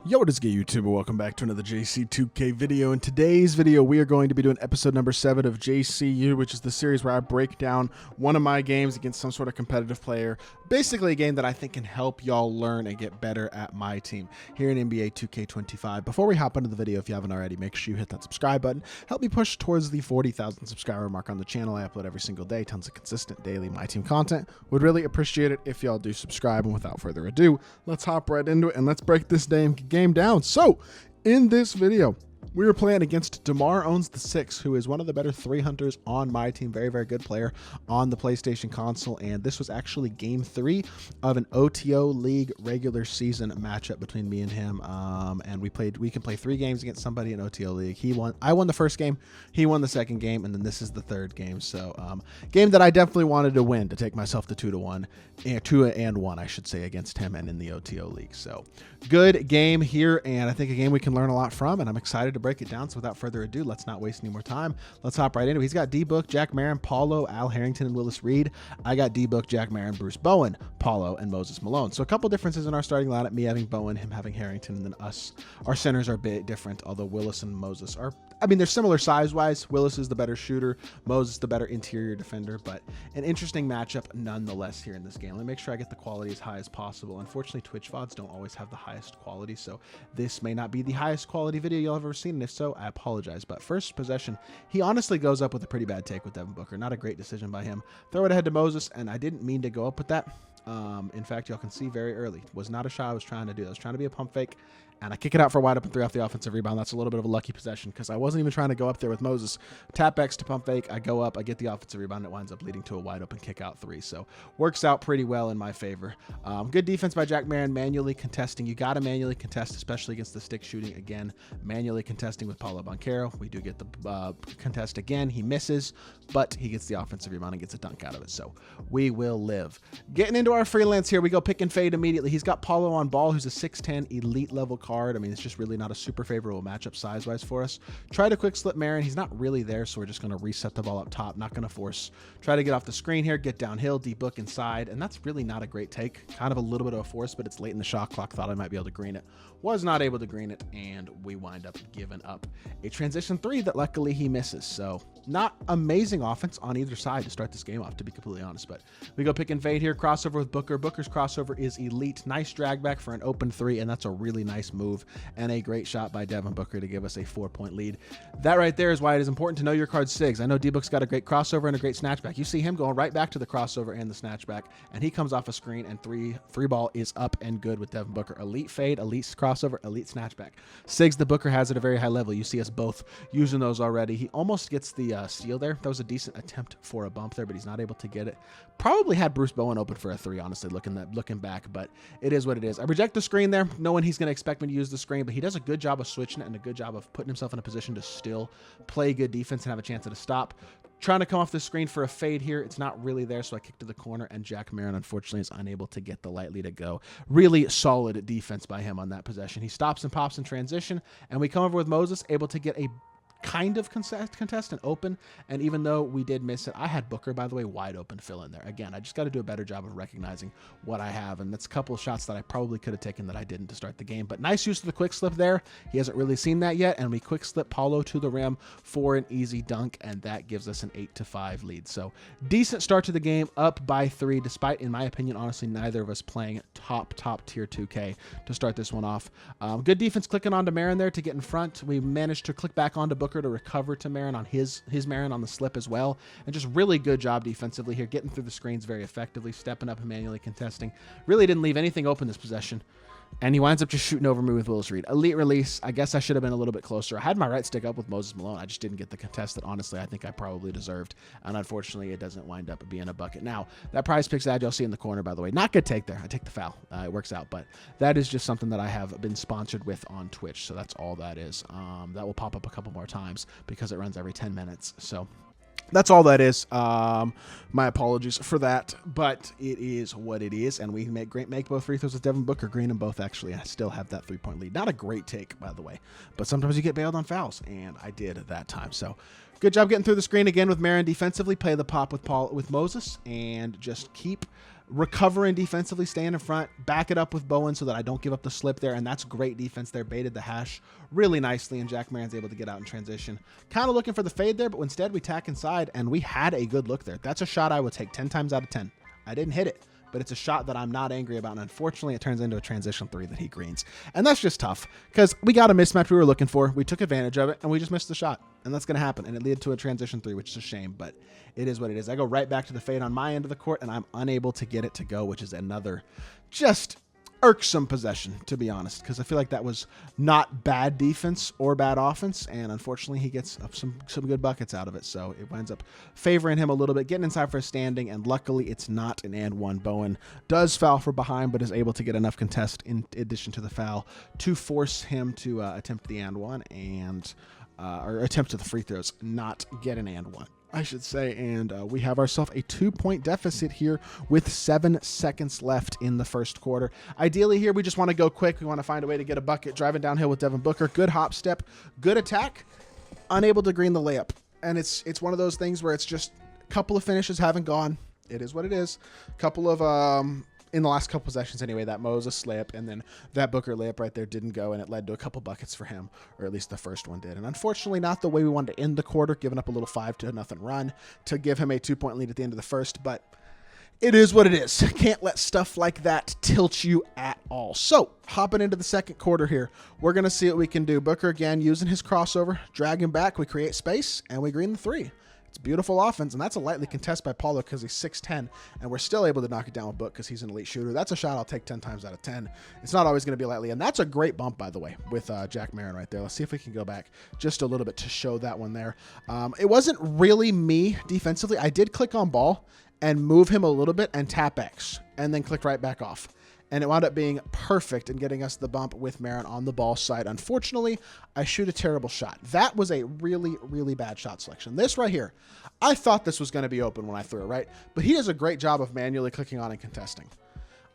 Yo, what is good, YouTube? Welcome back to another JC2K video. In today's video, we are going to be doing episode number 7 of JCU, which is the series where I break down one of my games against some sort of competitive player. Basically a game that I think can help y'all learn and get better at my team here in NBA 2K25. Before we hop into the video, if you haven't already, make sure you hit that subscribe button. Help me push towards the 40,000 subscriber mark on the channel. I upload every single day, tons of consistent daily my team content. Would really appreciate it if y'all do subscribe. And without further ado, let's hop right into it and let's break this game down. So in this video, we were playing against DeMar Owns the Six, who is one of the better 3 hunters on my team. Very, very good player on the PlayStation console. And this was actually game 3 of an OTO League regular season matchup between me and him. And we can play 3 games against somebody in OTO League. He won. I won the first game. He won the second game. And then this is the third game. So game that I definitely wanted to win to take myself to 2-1, 2-1, I should say, against him and in the OTO League. So good game here. And I think a game we can learn a lot from. And I'm excited to break it down. So without further ado, let's not waste any more time. Let's hop right into it. He's got D-Book, Jack Marin, Paulo, Al Harrington, and Willis Reed. I got D-Book, Jack Marin, Bruce Bowen, Paulo, and Moses Malone. So a couple differences in our starting lineup, me having Bowen, him having Harrington, and then us. Our centers are a bit different, although Willis and Moses are, they're similar size-wise. Willis is the better shooter, Moses the better interior defender, but an interesting matchup nonetheless here in this game. Let me make sure I get the quality as high as possible. Unfortunately, Twitch VODs don't always have the highest quality, so this may not be the highest quality video you'll have ever seen, and if so, I apologize. But first possession, he honestly goes up with a pretty bad take with Devin Booker. Not a great decision by him. Throw it ahead to Moses, and I didn't mean to go up with that. In fact, y'all can see very early. Was not a shot I was trying to do. I was trying to be a pump fake, and I kick it out for a wide open 3 off the offensive rebound. That's a little bit of a lucky possession because I wasn't even trying to go up there with Moses. Tap X to pump fake. I go up. I get the offensive rebound. It winds up leading to a wide open kick out 3. So works out pretty well in my favor. Good defense by Jack Marin. Manually contesting. You got to manually contest, especially against the stick shooting. Again, manually contesting with Paulo Banchero. We do get the contest again. He misses, but he gets the offensive rebound and gets a dunk out of it. So we will live. Getting into our freelance here, we go pick and fade immediately. He's got Paulo on ball, who's a 6'10 elite level card. I mean, it's just really not a super favorable matchup size-wise for us. Try to quick slip Marin. He's not really there, so we're just going to reset the ball up top. Not going to force. Try to get off the screen here, get downhill, D-Book inside, and that's really not a great take. Kind of a little bit of a force, but it's late in the shot clock. Thought I might be able to green it. Was not able to green it, and we wind up giving up a transition 3 that luckily he misses. So not amazing offense on either side to start this game off, to be completely honest, but we go pick and fade here. Crossover with Booker. Booker's crossover is elite. Nice drag back for an open 3, and that's a really nice move and a great shot by Devin Booker to give us a 4-point lead. That right there is why it is important to know your card SIGs. I know D-Book's got a great crossover and a great snatchback. You see him going right back to the crossover and the snatchback, and he comes off a screen, and three ball is up and good with Devin Booker. Elite fade, elite crossover, elite snatchback. SIGs the Booker has at a very high level. You see us both using those already. He almost gets the steal there. That was a decent attempt for a bump there, but he's not able to get it. Probably had Bruce Bowen open for a 3, honestly, looking back, but it is what it is. I reject the screen there, knowing he's going to expect me to use the screen, but he does a good job of switching it and a good job of putting himself in a position to still play good defense and have a chance at a stop. Trying to come off the screen for a fade here. It's not really there, so I kick to the corner, and Jack Marin, unfortunately, is unable to get the lightly to go. Really solid defense by him on that possession. He stops and pops in transition, and we come over with Moses, able to get a kind of contest and open, and even though we did miss it, I had Booker, by the way, wide open fill in there. Again, I just got to do a better job of recognizing what I have, and that's a couple of shots that I probably could have taken that I didn't to start the game, but nice use of the quick slip there. He hasn't really seen that yet, and we quick slip Paulo to the rim for an easy dunk, and that gives us an 8-5 lead. So decent start to the game, up by 3, despite, in my opinion, honestly, neither of us playing top tier 2K to start this one off. Good defense clicking onto Marin there to get in front. We managed to click back onto Booker to recover to Marin on his Marin on the slip as well, and just really good job defensively here, getting through the screens very effectively, stepping up and manually contesting. Really didn't leave anything open this possession, and he winds up just shooting over me with Willis Reed. Elite release. I guess I should have been a little bit closer. I had my right stick up with Moses Malone. I just didn't get the contest that honestly I think I probably deserved, and unfortunately it doesn't wind up being a bucket. Now, that Prize Picks ad you'll see in the corner, by the way, not good take there. I take the foul. It works out, but that is just something that I have been sponsored with on Twitch, so that's all that is. That will pop up a couple more times because it runs every 10 minutes, so that's all that is. My apologies for that, but it is what it is, and we make both free throws with Devin Booker. Green them both, actually. I still have that 3-point lead. Not a great take, by the way, but sometimes you get bailed on fouls, and I did at that time. So good job getting through the screen again with Marin defensively. Play the pop with Moses, and just keep recovering defensively, staying in front, back it up with Bowen so that I don't give up the slip there, and that's great defense there. Baited the hash really nicely, and Jack Marin's able to get out in transition. Kind of looking for the fade there, but instead we tack inside, and we had a good look there. That's a shot I would take 10 times out of 10. I didn't hit it, but it's a shot that I'm not angry about, and unfortunately it turns into a transition 3 that he greens. And that's just tough, because we got a mismatch we were looking for, we took advantage of it, and we just missed the shot. And that's going to happen, and it led to a transition 3, which is a shame, but it is what it is. I go right back to the fade on my end of the court, and I'm unable to get it to go, which is another just irksome possession, to be honest, because I feel like that was not bad defense or bad offense, and unfortunately he gets some good buckets out of it, so it winds up favoring him a little bit, getting inside for a standing, and luckily it's not an and one. Bowen does foul for behind, but is able to get enough contest in addition to the foul to force him to attempt the and one, and or attempt to the free throws, not get an and one, I should say, and we have ourselves a 2-point deficit here with 7 seconds left in the first quarter. Ideally here, we just want to go quick. We want to find a way to get a bucket. Driving downhill with Devin Booker. Good hop step, good attack, unable to green the layup. And it's one of those things where it's just a couple of finishes haven't gone. It is what it is. A couple of in the last couple possessions anyway, that Moses layup and then that Booker layup right there didn't go, and it led to a couple buckets for him, or at least the first one did. And unfortunately not the way we wanted to end the quarter, giving up a little 5-0 run to give him a 2-point lead at the end of the first, but it is what it is. Can't let stuff like that tilt you at all. So hopping into the second quarter here, we're going to see what we can do. Booker again using his crossover, drag him back, we create space, and we green the 3. It's beautiful offense, and that's a lightly contest by Paulo because he's 6'10", and we're still able to knock it down with Book because he's an elite shooter. That's a shot I'll take 10 times out of 10. It's not always going to be lightly, and that's a great bump, by the way, with Jack Marin right there. Let's see if we can go back just a little bit to show that one there. It wasn't really me defensively. I did click on ball and move him a little bit and tap X, and then click right back off. And it wound up being perfect in getting us the bump with Marin on the ball side. Unfortunately, I shoot a terrible shot. That was a really, really bad shot selection. This right here, I thought this was going to be open when I threw it, right? But he does a great job of manually clicking on and contesting.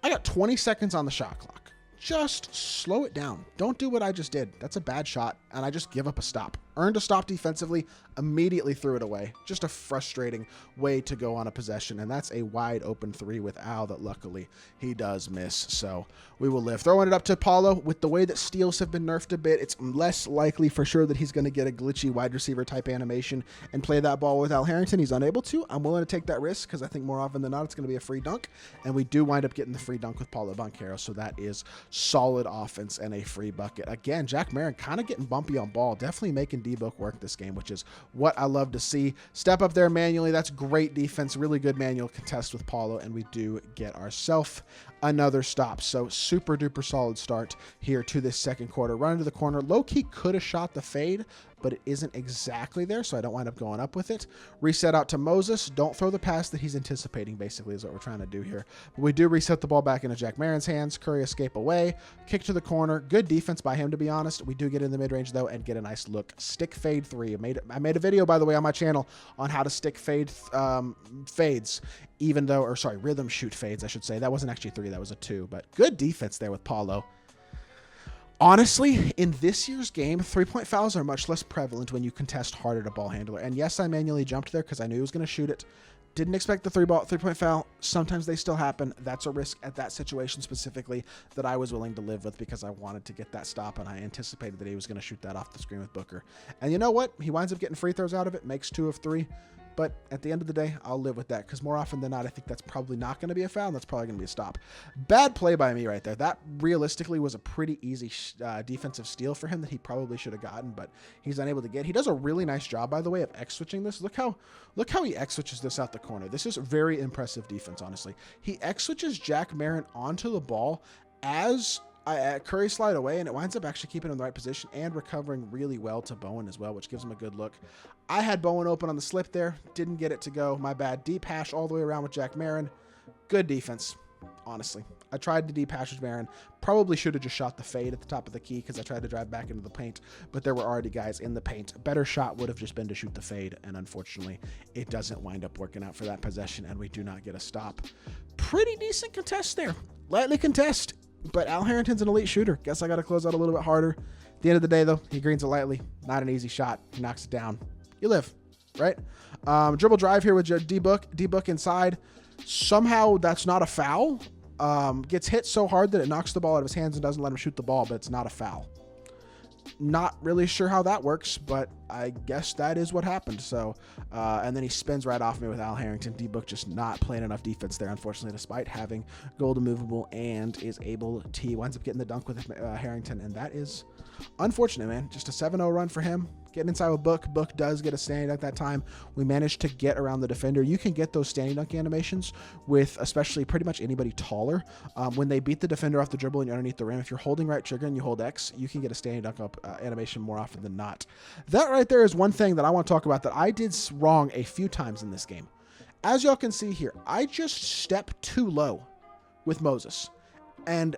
I got 20 seconds on the shot clock. Just slow it down. Don't do what I just did. That's a bad shot, and I just give up a stop. Earned a stop defensively, immediately threw it away. Just a frustrating way to go on a possession, and that's a wide open 3 with Al that luckily he does miss, so we will live. Throwing it up to Paulo. With the way that steals have been nerfed a bit, it's less likely for sure that he's going to get a glitchy wide receiver type animation and play that ball with Al Harrington. He's unable to. I'm willing to take that risk because I think more often than not it's going to be a free dunk, and we do wind up getting the free dunk with Paulo Banchero, so that is solid offense and a free bucket. Again, Jack Marin kind of getting bumpy on ball, definitely making D-Book work this game, which is what I love to see. Step up there manually. That's great defense. Really good manual contest with Paulo, and we do get ourselves another stop. So super duper solid start here to this second quarter. Run into the corner. Low-key could have shot the fade, but it isn't exactly there, so I don't wind up going up with it. Reset out to Moses. Don't throw the pass that he's anticipating, basically, is what we're trying to do here. But we do reset the ball back into Jack Marin's hands. Curry escape away. Kick to the corner. Good defense by him, to be honest. We do get in the mid-range, though, and get a nice look. Stick fade 3. I made a video, by the way, on my channel on how to stick fade fades, even though, or sorry, rhythm shoot fades, I should say. That wasn't actually 3. That was a 2. But good defense there with Paulo. Honestly, in this year's game, 3-point fouls are much less prevalent when you contest hard at a ball handler. And yes, I manually jumped there because I knew he was going to shoot it. Didn't expect the 3-point foul. Sometimes they still happen. That's a risk at that situation specifically that I was willing to live with because I wanted to get that stop, and I anticipated that he was going to shoot that off the screen with Booker. And you know what? He winds up getting free throws out of it, makes 2 of 3. But at the end of the day, I'll live with that because more often than not, I think that's probably not going to be a foul, and that's probably going to be a stop. Bad play by me right there. That realistically was a pretty easy defensive steal for him that he probably should have gotten, but he's unable to get. He does a really nice job, by the way, of X-switching this. Look how he X-switches this out the corner. This is very impressive defense, honestly. He X-switches Jack Marin onto the ball as Curry slide away, and it winds up actually keeping him in the right position and recovering really well to Bowen as well, which gives him a good look. I had Bowen open on the slip there. Didn't get it to go. My bad. Deep hash all the way around with Jack Marin. Good defense, honestly. I tried to deep hash with Marin. Probably should have just shot the fade at the top of the key because I tried to drive back into the paint, but there were already guys in the paint. A better shot would have just been to shoot the fade, and unfortunately, it doesn't wind up working out for that possession, and we do not get a stop. Pretty decent contest there. Lightly contest. But Al Harrington's an elite shooter. Guess I got to close out a little bit harder. At the end of the day, though, he greens it lightly. Not an easy shot. He knocks it down. You live, right? Dribble drive here with D-Book. D-Book inside. Somehow that's not a foul. Gets hit so hard that it knocks the ball out of his hands and doesn't let him shoot the ball, but it's not a foul. Not really sure how that works, but I guess that is what happened. So, and then he spins right off me with Al Harrington. D-Book just not playing enough defense there, unfortunately, despite having gold immovable, and is able to, he winds up getting the dunk with Harrington, and that is unfortunate, man. Just a 7-0 run for him. Getting inside with Book. Book does get a standing dunk that time. We managed to get around the defender. You can get those standing dunk animations with especially pretty much anybody taller. When they beat the defender off the dribble and you're underneath the rim, if you're holding right trigger and you hold X, you can get a standing dunk up animation more often than not. That right there is one thing that I want to talk about that I did wrong a few times in this game. As y'all can see here, I just stepped too low with Moses. And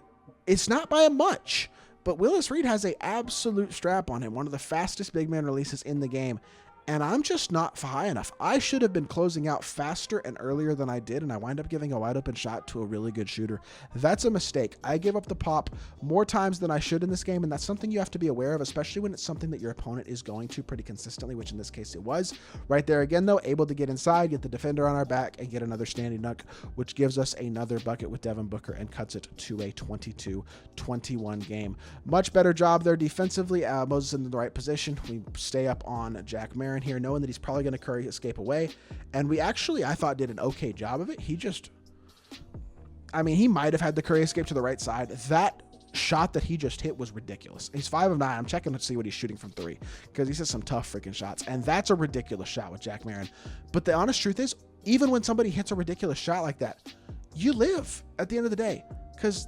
it's not by much. But Willis Reed has an absolute strap on him, one of the fastest big man releases in the game, and I'm just not high enough. I should have been closing out faster and earlier than I did, and I wind up giving a wide open shot to a really good shooter. That's a mistake. I gave up the pop more times than I should in this game, and that's something you have to be aware of, especially when it's something that your opponent is going to pretty consistently, which in this case it was. Right there again, though, able to get inside, get the defender on our back, and get another standing dunk, which gives us another bucket with Devin Booker and cuts it to a 22-21 game. Much better job there defensively. Moses in the right position. We stay up on Jack Marin here, knowing that he's probably going to Curry escape away, and we actually, I thought, did an okay job of it. He might have had the Curry escape to the right side. That shot that he just hit was ridiculous. He's 5 of 9. I'm checking to see what he's shooting from 3 because he says some tough freaking shots, and that's a ridiculous shot with Jack Marin. But the honest truth is, even when somebody hits a ridiculous shot like that, you live at the end of the day because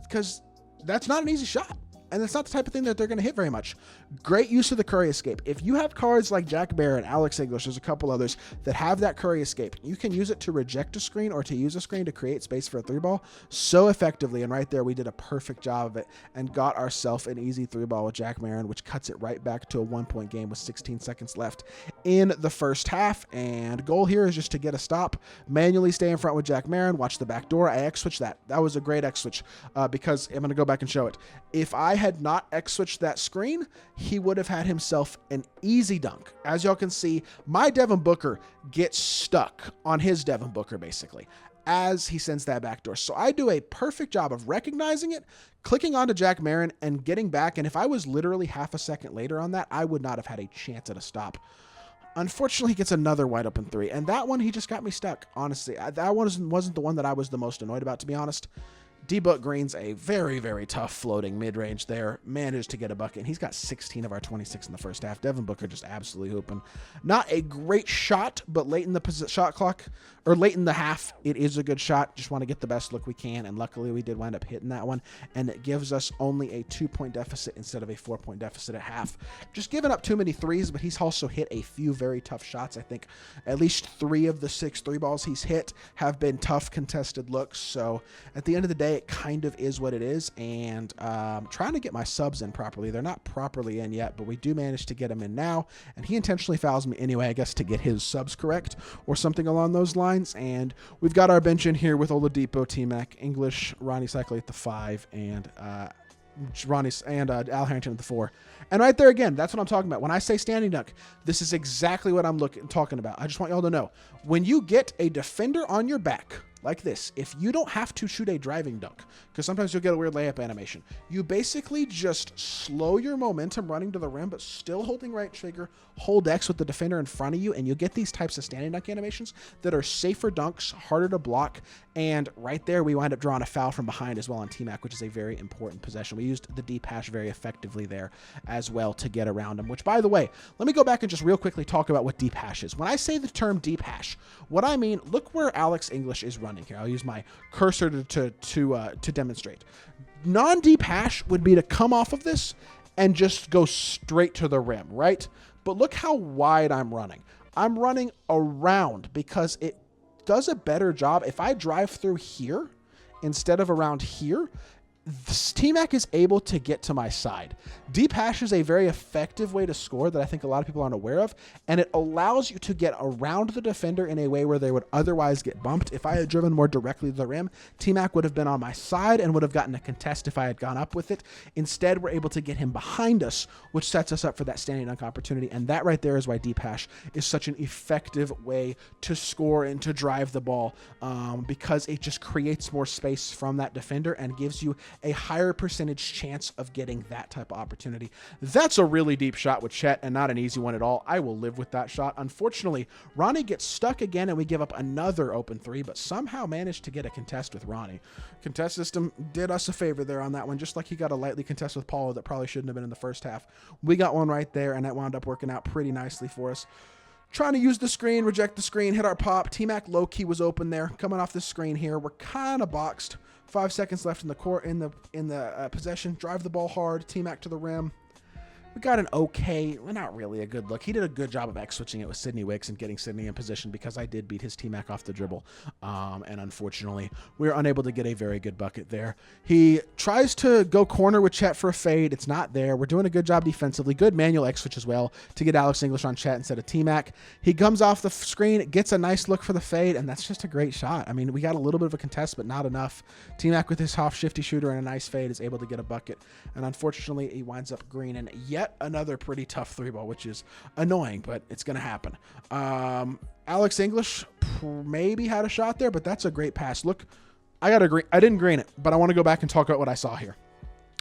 that's not an easy shot. And it's not the type of thing that they're going to hit very much. Great use of the Curry escape. If you have cards like Jack Barrett, Alex English, there's a couple others that have that Curry escape. You can use it to reject a screen or to use a screen to create space for a 3-ball so effectively. And right there, we did a perfect job of it and got ourselves an easy 3-ball with Jack Marin, which cuts it right back to a 1-point game with 16 seconds left in the first half. And goal here is just to get a stop, manually stay in front with Jack Marin, watch the back door. I X-switched that. That was a great X-switch because I'm going to go back and show it. If I had not X-switched that screen, he would have had himself an easy dunk. As y'all can see, my Devin Booker gets stuck on his Devin Booker, basically, as he sends that backdoor. So I do a perfect job of recognizing it, clicking onto Jack Marin, and getting back. And if I was literally half a second later on that, I would not have had a chance at a stop. Unfortunately, he gets another wide open 3. And that one, he just got me stuck, honestly. That one wasn't the one that I was the most annoyed about, to be honest. D-Book Green's a very, very tough floating mid-range there. Managed to get a bucket. And he's got 16 of our 26 in the first half. Devin Booker just absolutely hooping. Not a great shot, but late in the shot clock, or late in the half, it is a good shot. Just want to get the best look we can. And luckily, we did wind up hitting that one. And it gives us only a 2-point deficit instead of a 4-point deficit at half. Just giving up too many threes, but he's also hit a few very tough shots. I think at least 3 of the 6 3-balls he's hit have been tough contested looks. So at the end of the day, it kind of is what it is, and trying to get my subs in properly. They're not properly in yet, but we do manage to get them in now, and he intentionally fouls me anyway, I guess, to get his subs correct or something along those lines. And we've got our bench in here with Oladipo, T-Mac, English, Ronnie Cycley at the 5, and Al Harrington at the 4. And right there again, that's what I'm talking about. When I say standing dunk, this is exactly what I'm talking about. I just want y'all to know, when you get a defender on your back like this, if you don't have to shoot a driving dunk, because sometimes you'll get a weird layup animation, you basically just slow your momentum running to the rim, but still holding right trigger, hold X with the defender in front of you, and you get these types of standing dunk animations that are safer dunks, harder to block, and right there we wind up drawing a foul from behind as well on T-Mac, which is a very important possession. We used the deep hash very effectively there as well to get around him, which, by the way, let me go back and just real quickly talk about what deep hash is. When I say the term deep hash, what I mean, look where Alex English is running here. I'll use my cursor to demonstrate. Non-deep hash would be to come off of this and just go straight to the rim, right? But look how wide I'm running. I'm running around because it does a better job. If I drive through here instead of around here, T-Mac is able to get to my side. Deep hash is a very effective way to score that I think a lot of people aren't aware of, and it allows you to get around the defender in a way where they would otherwise get bumped. If I had driven more directly to the rim, T-Mac would have been on my side and would have gotten a contest if I had gone up with it. Instead, we're able to get him behind us, which sets us up for that standing dunk opportunity, and that right there is why deep hash is such an effective way to score and to drive the ball, because it just creates more space from that defender and gives you a higher percentage chance of getting that type of opportunity. That's a really deep shot with Chet and not an easy one at all. I will live with that shot. Unfortunately, Ronnie gets stuck again and we give up another open three, but somehow managed to get a contest with Ronnie. Contest system did us a favor there on that one, just like he got a lightly contest with Paulo that probably shouldn't have been in the first half. We got one right there, and that wound up working out pretty nicely for us. Trying to use the screen, reject the screen, hit our pop. T-Mac low-key was open there. Coming off the screen here, we're kind of boxed. 5 seconds left in the court, in the possession. Drive the ball hard. T-Mac to the rim. We got an okay, well, not really a good look. He did a good job of X-switching it with Sidney Wicks and getting Sidney in position because I did beat his T-Mac off the dribble. And unfortunately, we were unable to get a very good bucket there. He tries to go corner with Chet for a fade. It's not there. We're doing a good job defensively. Good manual X-switch as well to get Alex English on Chet instead of T-Mac. He comes off the screen, gets a nice look for the fade, and that's just a great shot. I mean, we got a little bit of a contest, but not enough. T-Mac with his half-shifty shooter and a nice fade is able to get a bucket. And unfortunately, he winds up greening yet another pretty tough three ball, which is annoying, but it's going to happen. Alex English maybe had a shot there, but that's a great pass. Look, I didn't green it, but I want to go back and talk about what I saw here.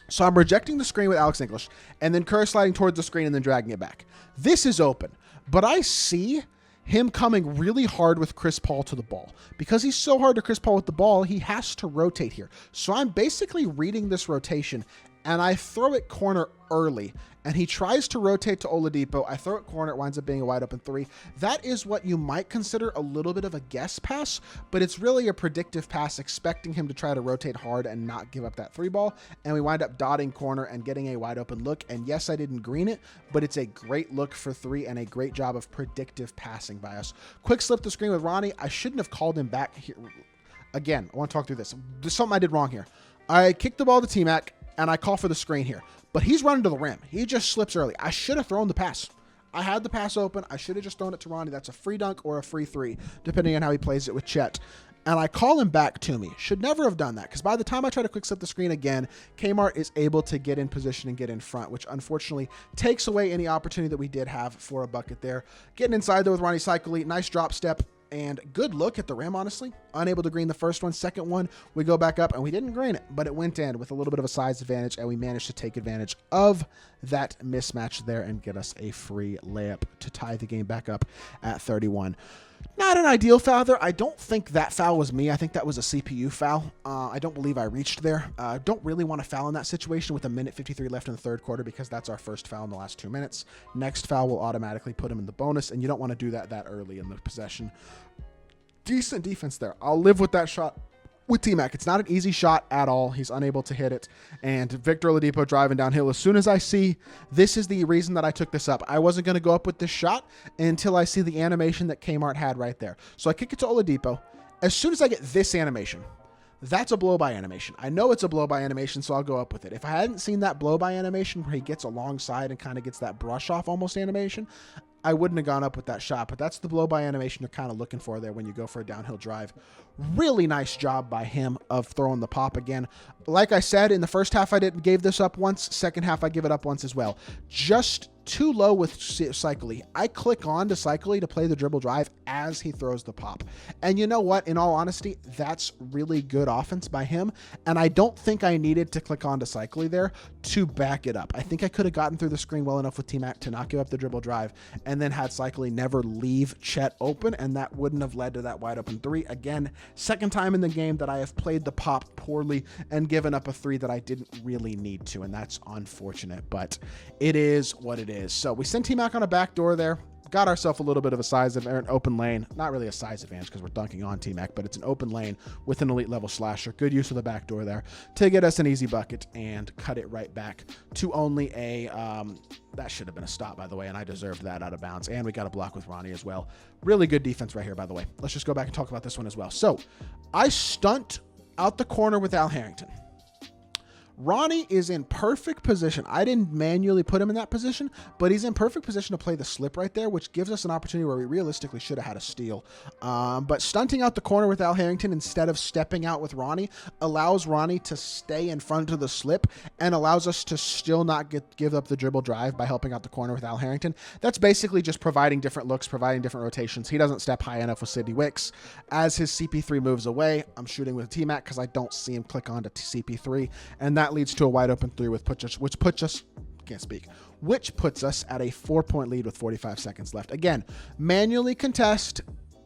So I'm rejecting the screen with Alex English and then curve sliding towards the screen and then dragging it back. This is open, but I see him coming really hard with Chris Paul to the ball. Because he's so hard to Chris Paul with the ball, he has to rotate here. So I'm basically reading this rotation, and I throw it corner early, and he tries to rotate to Oladipo. I throw it corner. It winds up being a wide open three. That is what you might consider a little bit of a guess pass, but it's really a predictive pass, expecting him to try to rotate hard and not give up that three ball. And we wind up dotting corner and getting a wide open look. And yes, I didn't green it, but it's a great look for three and a great job of predictive passing by us. Quick slip the screen with Ronnie. I shouldn't have called him back here. Again, I want to talk through this. There's something I did wrong here. I kicked the ball to T-Mac, and I call for the screen here. But he's running to the rim. He just slips early. I should have thrown the pass. I had the pass open. I should have just thrown it to Ronnie. That's a free dunk or a free three, depending on how he plays it with Chet. And I call him back to me. Should never have done that, because by the time I try to quick slip the screen again, Kmart is able to get in position and get in front, which unfortunately takes away any opportunity that we did have for a bucket there. Getting inside there with Ronnie Cycli. Nice drop step. And good look at the rim, honestly. Unable to green the first one. Second one, we go back up, and we didn't green it, but it went in with a little bit of a size advantage, and we managed to take advantage of that mismatch there and get us a free layup to tie the game back up at 31. Not an ideal foul there. I don't think that foul was me. I think that was a CPU foul. I don't believe I reached there. Don't really want to foul in that situation with 1:53 left in the third quarter, because that's our first foul in the last 2 minutes. Next foul will automatically put him in the bonus, and you don't want to do that early in the possession. Decent defense there. I'll live with that shot with T-Mac. It's not an easy shot at all. He's unable to hit it. And Victor Oladipo driving downhill. As soon as I see, this is the reason that I took this up. I wasn't going to go up with this shot until I see the animation that Kmart had right there. So I kick it to Oladipo. As soon as I get this animation, that's a blow-by animation. I know it's a blow-by animation, so I'll go up with it. If I hadn't seen that blow-by animation where he gets alongside and kind of gets that brush-off almost animation, I wouldn't have gone up with that shot, but that's the blow-by animation you're kind of looking for there when you go for a downhill drive. Really nice job by him of throwing the pop again. Like I said, in the first half, I gave this up once. Second half, I give it up once as well. Just too low with Cycli. I click on to Cycli to play the dribble drive as he throws the pop. And you know what? In all honesty, that's really good offense by him. And I don't think I needed to click on to Cycli there to back it up. I think I could have gotten through the screen well enough with T-Mac to not give up the dribble drive and then had Cycli never leave Chet open, and that wouldn't have led to that wide open three. Again, second time in the game that I have played the pop poorly and given up a three that I didn't really need to, and that's unfortunate, but it is what it is. So we sent T-Mac on a back door there. Got ourselves a little bit of a size of an open lane. Not really a size advantage because we're dunking on T-Mac, but it's an open lane with an elite level slasher. Good use of the back door there to get us an easy bucket and cut it right back to only a, that should have been a stop, by the way, and I deserved that out of bounds. And we got a block with Ronnie as well. Really good defense right here, by the way. Let's just go back and talk about this one as well. So I stunt out the corner with Al Harrington. Ronnie is in perfect position. I didn't manually put him in that position, but he's in perfect position to play the slip right there, which gives us an opportunity where we realistically should have had a steal. But stunting out the corner with Al Harrington instead of stepping out with Ronnie allows Ronnie to stay in front of the slip and allows us to still not give up the dribble drive by helping out the corner with Al Harrington. That's basically just providing different looks, providing different rotations. He doesn't step high enough with Sidney Wicks. As his CP3 moves away, I'm shooting with T-Mac because I don't see him click onto CP3, and that leads to a wide open three, which puts us at a 4-point lead with 45 seconds left. Again, manually contest,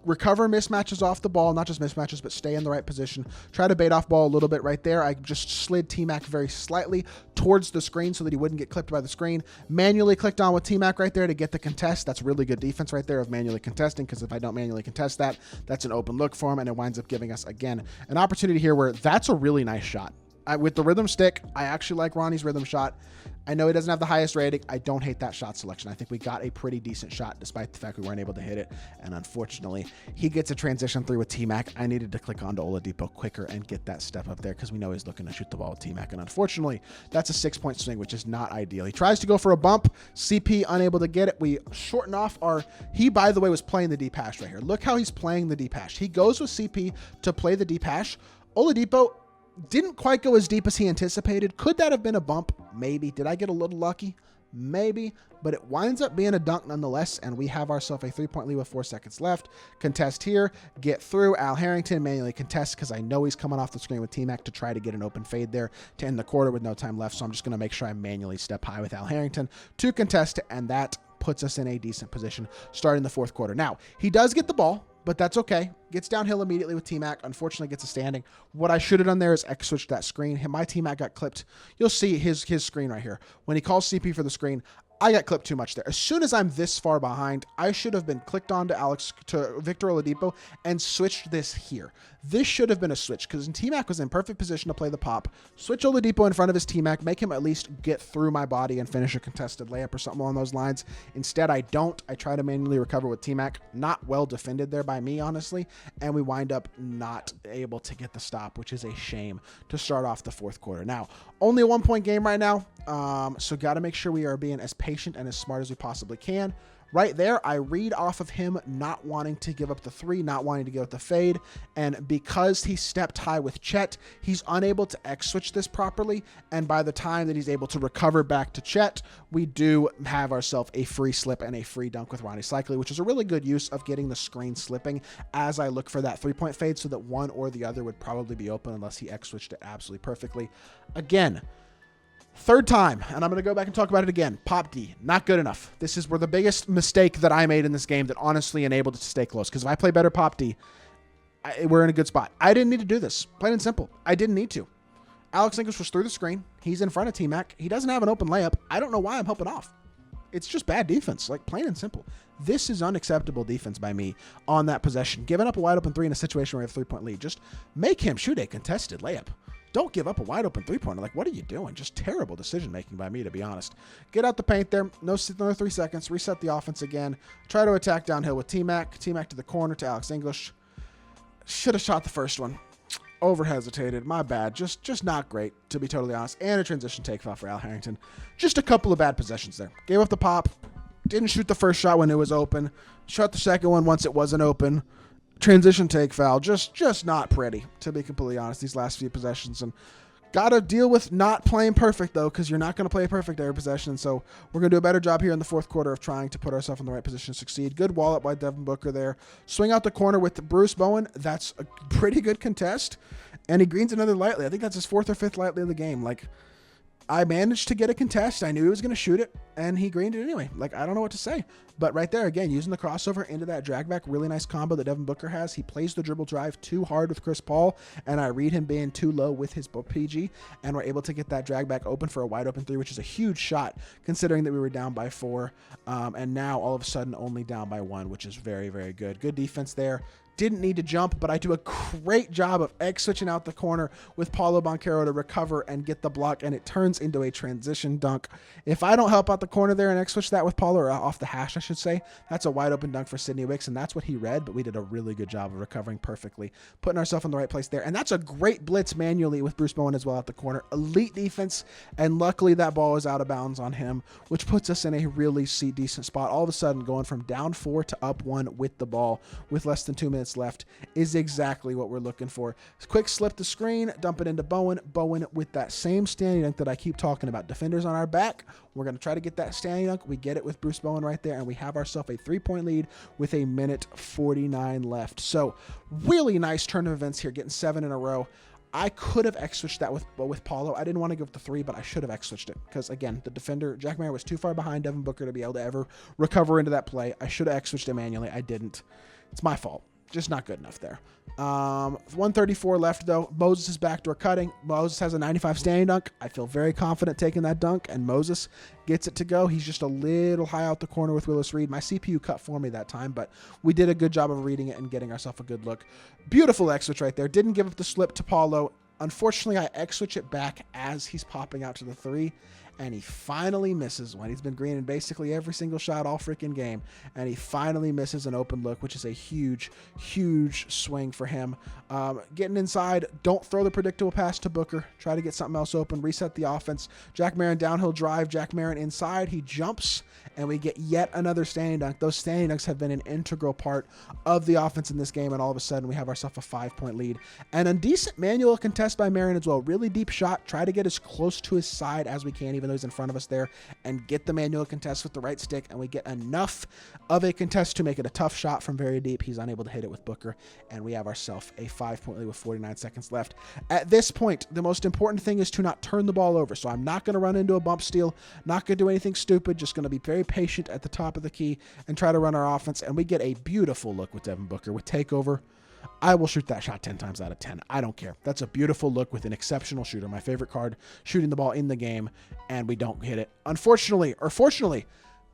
recover mismatches off the ball, not just mismatches, but stay in the right position. Try to bait off ball a little bit right there. I just slid T-Mac very slightly towards the screen so that he wouldn't get clipped by the screen. Manually clicked on with T-Mac right there to get the contest. That's really good defense right there of manually contesting, because if I don't manually contest that, that's an open look for him, and it winds up giving us, again, an opportunity here where that's a really nice shot. With the rhythm stick, I actually like Ronnie's rhythm shot. I know he doesn't have the highest rating. I don't hate that shot selection. I think we got a pretty decent shot despite the fact we weren't able to hit it. And unfortunately, he gets a transition three with T-Mac. I needed to click onto Oladipo quicker and get that step up there because we know he's looking to shoot the ball with T-Mac. And unfortunately, that's a 6-point swing, which is not ideal. He tries to go for a bump. CP unable to get it. We shorten off our... He, by the way, was playing the deep hash right here. Look how he's playing the deep hash. He goes with CP to play the deep hash. Oladipo didn't quite go as deep as he anticipated. Could that have been a bump? Maybe. Did I get a little lucky? Maybe. But it winds up being a dunk nonetheless, and we have ourselves a 3-point lead with 4 seconds left. Contest here. Get through. Al Harrington manually contest because I know he's coming off the screen with T-Mac to try to get an open fade there to end the quarter with no time left. So I'm just going to make sure I manually step high with Al Harrington to contest, and that puts us in a decent position starting the fourth quarter. Now, he does get the ball, but that's okay. Gets downhill immediately with T-Mac. Unfortunately, gets a standing. What I should have done there is X-switch that screen. My T-Mac got clipped. You'll see his screen right here. When he calls CP for the screen, I got clipped too much there. As soon as I'm this far behind, I should have been clicked on to Victor Oladipo and switched this here. This should have been a switch because T-Mac was in perfect position to play the pop. Switch Oladipo in front of his T-Mac, make him at least get through my body and finish a contested layup or something along those lines. Instead, I don't. I try to manually recover with T-Mac. Not well defended there by me, honestly, and we wind up not able to get the stop, which is a shame to start off the fourth quarter. Now, only a 1-point game right now, so got to make sure we are being as patient and as smart as we possibly can. Right there, I read off of him not wanting to give up the three, not wanting to give up the fade, and because he stepped high with Chet, he's unable to X-switch this properly, and by the time that he's able to recover back to Chet, we do have ourselves a free slip and a free dunk with Ronnie Cycli, which is a really good use of getting the screen slipping as I look for that 3-point fade so that one or the other would probably be open unless he X-switched it absolutely perfectly. Again, third time, and I'm going to go back and talk about it again. Pop D, not good enough. This is where the biggest mistake that I made in this game that honestly enabled it to stay close. Because if I play better Pop D, we're in a good spot. I didn't need to do this. Plain and simple. I didn't need to. Alex English was through the screen. He's in front of T-Mac. He doesn't have an open layup. I don't know why I'm helping off. It's just bad defense, like plain and simple. This is unacceptable defense by me on that possession. Giving up a wide open three in a situation where we have a 3-point lead. Just make him shoot a contested layup. Don't give up a wide open three-pointer. Like, what are you doing? Just terrible decision-making by me, to be honest. Get out the paint there. No 3 seconds. Reset the offense again. Try to attack downhill with T-Mac. T-Mac to the corner to Alex English. Should have shot the first one. Over-hesitated. My bad. Just not great, to be totally honest. And a transition take foul for Al Harrington. Just a couple of bad possessions there. Gave up the pop. Didn't shoot the first shot when it was open. Shot the second one once it wasn't open. Transition take foul, just not pretty, to be completely honest, these last few possessions. And got to deal with not playing perfect, though, because you're not going to play perfect every possession. So we're going to do a better job here in the fourth quarter of trying to put ourselves in the right position to succeed. Good wall up by Devin Booker there. Swing out the corner with Bruce Bowen. That's a pretty good contest. And he greens another lightly. I think that's his 4th or 5th lightly of the game. Like, I managed to get a contest. I knew he was going to shoot it, and he greened it anyway. Like, I don't know what to say. But right there, again, using the crossover into that drag back, really nice combo that Devin Booker has. He plays the dribble drive too hard with Chris Paul, and I read him being too low with his PG, and we're able to get that drag back open for a wide open three, which is a huge shot, considering that we were down by 4, and now all of a sudden only down by 1, which is very, very good. Good defense there. didn't need to jump, but I do a great job of X switching out the corner with Paulo Banchero to recover and get the block, and it turns into a transition dunk. If I don't help out the corner there and X switch that with Paulo, or off the hash, I should say, that's a wide open dunk for Sidney Wicks, and that's what he read, but we did a really good job of recovering perfectly, putting ourselves in the right place there. And that's a great blitz manually with Bruce Bowen as well at the corner. Elite defense, and luckily that ball is out of bounds on him, which puts us in a really decent spot. All of a sudden, going from down 4 to up 1 with the ball with less than 2 minutes left is exactly what we're looking for. Quick slip the screen, dump it into Bowen. Bowen with that same standing dunk that I keep talking about. Defenders on our back. We're going to try to get that standing dunk. We get it with Bruce Bowen right there, and we have ourselves a 3-point lead with a minute 49 left. So really nice turn of events here, getting 7 in a row. I could have X-switched that with Paulo. I didn't want to go with the 3, but I should have X-switched it because, again, the defender, Jack Mayer, was too far behind Devin Booker to be able to ever recover into that play. I should have X-switched it manually. I didn't. It's my fault. Just not good enough there. 134 left, though. Moses is backdoor cutting. Moses has a 95 standing dunk. I feel very confident taking that dunk, and Moses gets it to go. He's just a little high out the corner with Willis Reed. My CPU cut for me that time, but we did a good job of reading it and getting ourselves a good look. Beautiful X-switch right there. Didn't give up the slip to Paulo. Unfortunately, I X-switch it back as he's popping out to the 3, and he finally misses one. He's been greening basically every single shot all freaking game, and he finally misses an open look, which is a huge, huge swing for him. Getting inside, don't throw the predictable pass to Booker. Try to get something else open, reset the offense. Jack Marin downhill drive, Jack Marin inside. He jumps, and we get yet another standing dunk. Those standing dunks have been an integral part of the offense in this game, and all of a sudden we have ourselves a 5-point lead. And a decent manual contest by Marin as well. Really deep shot. Try to get as close to his side as we can, even though he's in front of us there, and get the manual contest with the right stick, and we get enough of a contest to make it a tough shot from very deep. He's unable to hit it with Booker, and we have ourselves a 5-point lead with 49 seconds left. At this point, the most important thing is to not turn the ball over, so I'm not going to run into a bump steal, not going to do anything stupid, just going to be very patient at the top of the key and try to run our offense, and we get a beautiful look with Devin Booker with takeover. I will shoot that shot 10 times out of 10. I don't care. That's a beautiful look with an exceptional shooter. My favorite card, shooting the ball in the game, and we don't hit it. Unfortunately, or fortunately,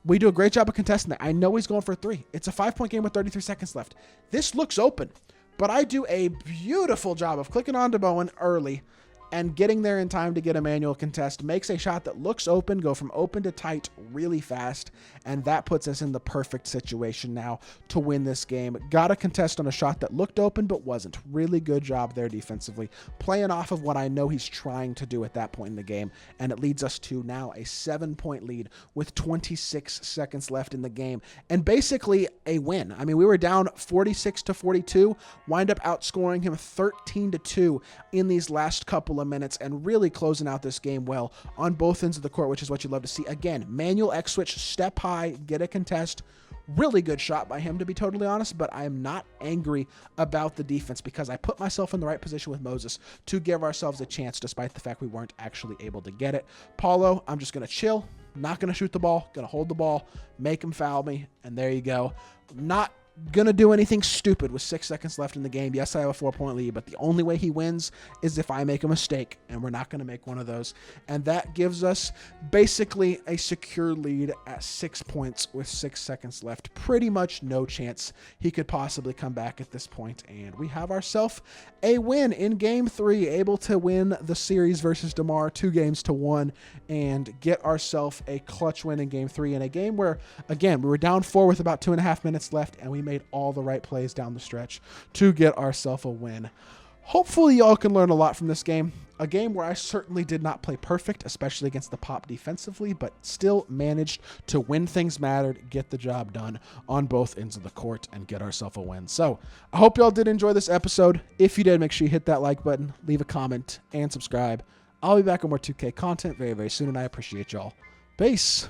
we do a great job of contesting that. I know he's going for a 3. It's a 5-point game with 33 seconds left. This looks open, but I do a beautiful job of clicking onto Bowen early and getting there in time to get a manual contest. Makes a shot that looks open, go from open to tight really fast, and that puts us in the perfect situation now to win this game. Got a contest on a shot that looked open but wasn't. Really good job there defensively, playing off of what I know he's trying to do at that point in the game, and it leads us to now a 7-point lead with 26 seconds left in the game, and basically a win. I mean, we were down 46-42, wind up outscoring him 13-2 in these last couple of minutes, and really closing out this game well on both ends of the court, which is what you love to see. Again, manual X switch, step high, get a contest. Really good shot by him, to be totally honest, but I am not angry about the defense because I put myself in the right position with Moses to give ourselves a chance, despite the fact we weren't actually able to get it. Paulo, I'm just going to chill, not going to shoot the ball, going to hold the ball, make him foul me, and there you go. Not gonna do anything stupid with 6 seconds left in the game. Yes, I have a 4-point lead, but the only way he wins is if I make a mistake, and we're not gonna make one of those. And that gives us basically a secure lead at 6 points with 6 seconds left. Pretty much no chance he could possibly come back at this point, and we have ourselves a win in Game 3, able to win the series versus DeMar 2-1 and get ourselves a clutch win in Game 3 in a game where, again, we were down 4 with about 2.5 minutes left, and we made all the right plays down the stretch to get ourselves a win. Hopefully y'all can learn a lot from this game. A game where I certainly did not play perfect, especially against the Pop defensively, but still managed to win things mattered, get the job done on both ends of the court, and get ourselves a win. So I hope y'all did enjoy this episode. If you did, make sure you hit that like button, leave a comment, and subscribe. I'll be back with more 2K content very, very soon, and I appreciate y'all. Peace.